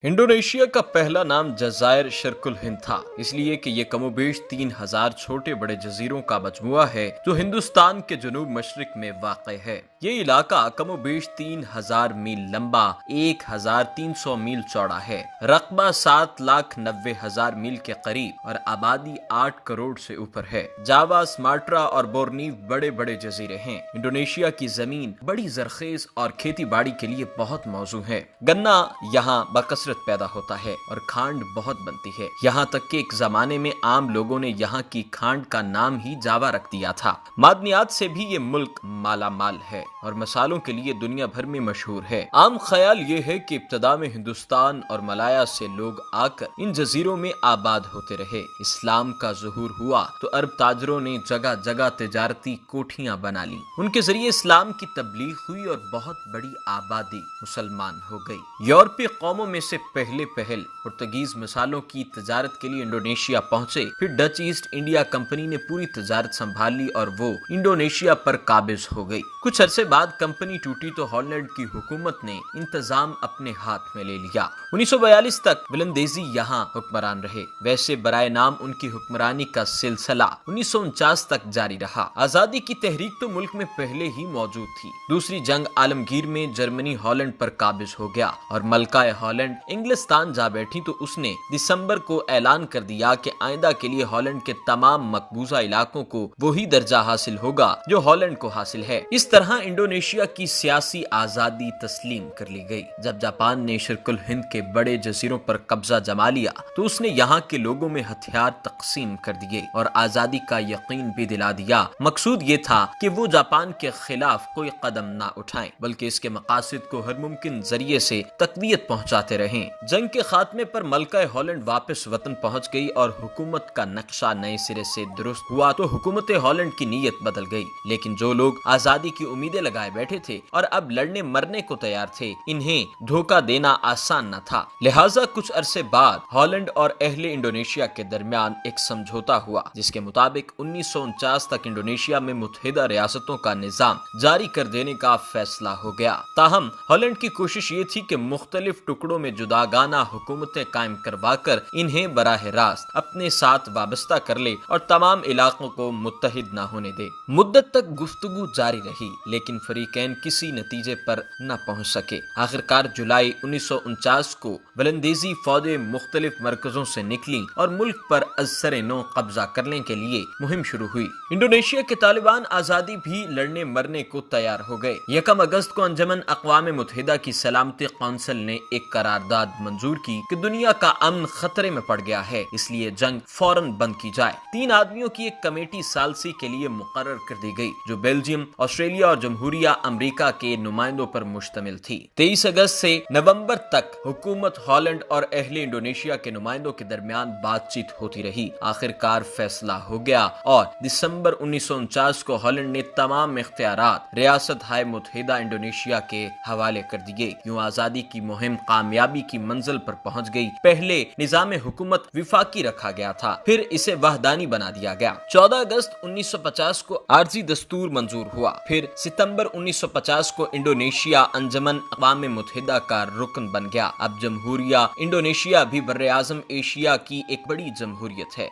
Indonesia का पहला नाम जज़ायर शर्कुल हिंद था, इसलिए कि ये कमोबेश 3000 छोटे बड़े जजीरों का मजमुआ है जो हिंदुस्तान के जनूब मशरिक में वाक़ है। ये इलाका कमोबेश 3000 मील लंबा, 1300 मील चौड़ा है, रकबा 7,90,000 मील के करीब और आबादी 8 करोड़ से ऊपर है। जावा, सुमात्रा और बोर्नियो बड़े बड़े जजीरे हैं। इंडोनेशिया की जमीन बड़ी जरखेज और खेती बाड़ी के लिए बहुत मौजू है। गन्ना यहाँ बकसरत पैदा होता है और खांड बहुत बनती है। यहाँ तक कि एक जमाने में आम लोगों ने यहाँ की खांड का नाम ही जावा रख दिया था। मादनियात से भी ये मुल्क माला माल है और मसालों के लिए दुनिया भर में मशहूर है। आम ख्याल ये है कि इब्तदा में हिंदुस्तान और मलाया से लोग आकर इन जजीरों में आबाद होते रहे। इस्लाम का ज़ुहूर हुआ तो अरब ताजरों ने जगह जगह तिजारती कोठियां बना ली। उनके जरिए इस्लाम की तबलीग हुई और बहुत बड़ी आबादी मुसलमान हो गई। यूरोपीय कौमों में से पहले पुर्तगीज मसालों की तजारत के लिए इंडोनेशिया पहुंचे। फिर डच ईस्ट इंडिया कंपनी ने पूरी तजारत संभाल ली और वो इंडोनेशिया पर काबिज हो गई। कुछ अरसे बाद कंपनी टूटी तो हॉलैंड की हुकूमत ने इंतजाम अपने हाथ में ले लिया। 1942 तक वलंदेजी यहाँ हुक्मरान रहे। वैसे बराए नाम उनकी हुक्मरानी का सिलसिला 1949 तक जारी रहा। आजादी की तहरीक तो मुल्क में पहले ही मौजूद थी। दूसरी जंग आलमगीर में जर्मनी हॉलैंड पर काबिज हो गया और मलकाए हॉलैंड इंग्लिस्तान जा बैठी तो उसने दिसंबर को ऐलान कर दिया कि आइंदा के लिए हॉलैंड के तमाम मकबूजा इलाकों को वही दर्जा हासिल होगा जो हॉलैंड को हासिल है। इस तरह इंडोनेशिया की सियासी आजादी तस्लीम कर ली गई। जब जापान ने शर्कुल हिंद के बड़े जजीरों पर कब्जा जमा लिया तो उसने यहाँ के लोगों में हथियार तकसीम कर दिए और आजादी का यकीन भी दिला दिया। मकसूद ये था कि वो जापान के खिलाफ कोई कदम ना उठाएं, बल्कि इसके मकासद को हर मुमकिन जरिए से तकवीयत पहुंचाते रहें। जंग के खात्मे पर मलका हॉलैंड वापस वतन पहुंच गई और हुकूमत का नक्शा नए सिरे से दुरुस्त हुआ तो हुकूमत हॉलैंड की नीयत बदल गई। लेकिन जो लोग आजादी की उम्मीदें लगाए बैठे थे और अब लड़ने मरने को तैयार थे, इन्हें धोखा देना आसान न था। लिहाजा कुछ अरसे बाद हॉलैंड और अहले इंडोनेशिया के दरमियान एक समझौता हुआ जिसके मुताबिक 1949 तक इंडोनेशिया में मुत्तहिदा रियासतों का निजाम जारी कर देने का फैसला हो गया। ताहम हॉलैंड की कोशिश ये थी कि मुख्तलिफ टुकड़ों में जुदागाना हुकूमतें कायम करवा कर इन्हें बराह रास्त अपने साथ वाबस्ता कर ले और तमाम इलाकों को मुत्तहिद न होने दे। मुद्दत तक गुफ्तगू जारी रही लेकिन फरीकैन किसी नतीजे पर न पहुंच सके। आखिरकार जुलाई 1949 को वलंदेजी फौजें मुख्तलिफ मरकजों से निकली और मुल्क पर असर नो कब्जा करने के लिए मुहिम शुरू हुई। इंडोनेशिया के तालिबान आजादी भी लड़ने मरने को तैयार हो गए। 1 अगस्त को अंजमन अक़वाम मुत्तहिदा की सलामती कौंसिल ने एक करारदाद मंजूर की कि दुनिया का अमन खतरे में पड़ गया है, इसलिए जंग फौरन बंद की जाए। 3 आदमियों की एक कमेटी सालसी के लिए मुकर्रर कर दी गई जो बेल्जियम, ऑस्ट्रेलिया और जमहूरिया अमेरिका के नुमाइंदों पर मुश्तमिल थी। 23 अगस्त से नवंबर तक हुकूमत हॉलैंड और अहले इंडोनेशिया के नुमाइंदों के दरमियान बातचीत होती रही। आखिरकार फैसला हो गया और दिसंबर 1949 को हॉलैंड ने तमाम इख्तियारात रियासत हाय मुत्तहिदा इंडोनेशिया के हवाले कर दिए। यूं आजादी की मुहिम कामयाबी की मंजिल पर पहुंच गई। पहले निजाम हुकूमत विफाकी रखा गया था, फिर इसे वहदानी बना दिया गया। 14 अगस्त 1950 को आर्जी दस्तूर मंजूर हुआ। फिर सितंबर 1950 को इंडोनेशिया अंजमन अक़वाम मुत्तहिदा का रुकन बन गया। अब जमहूरिया इंडोनेशिया भी बर्रे आज़म एशिया की एक बड़ी जमहूरियत है।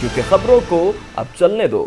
क्योंकि खबरों को अब चलने दो।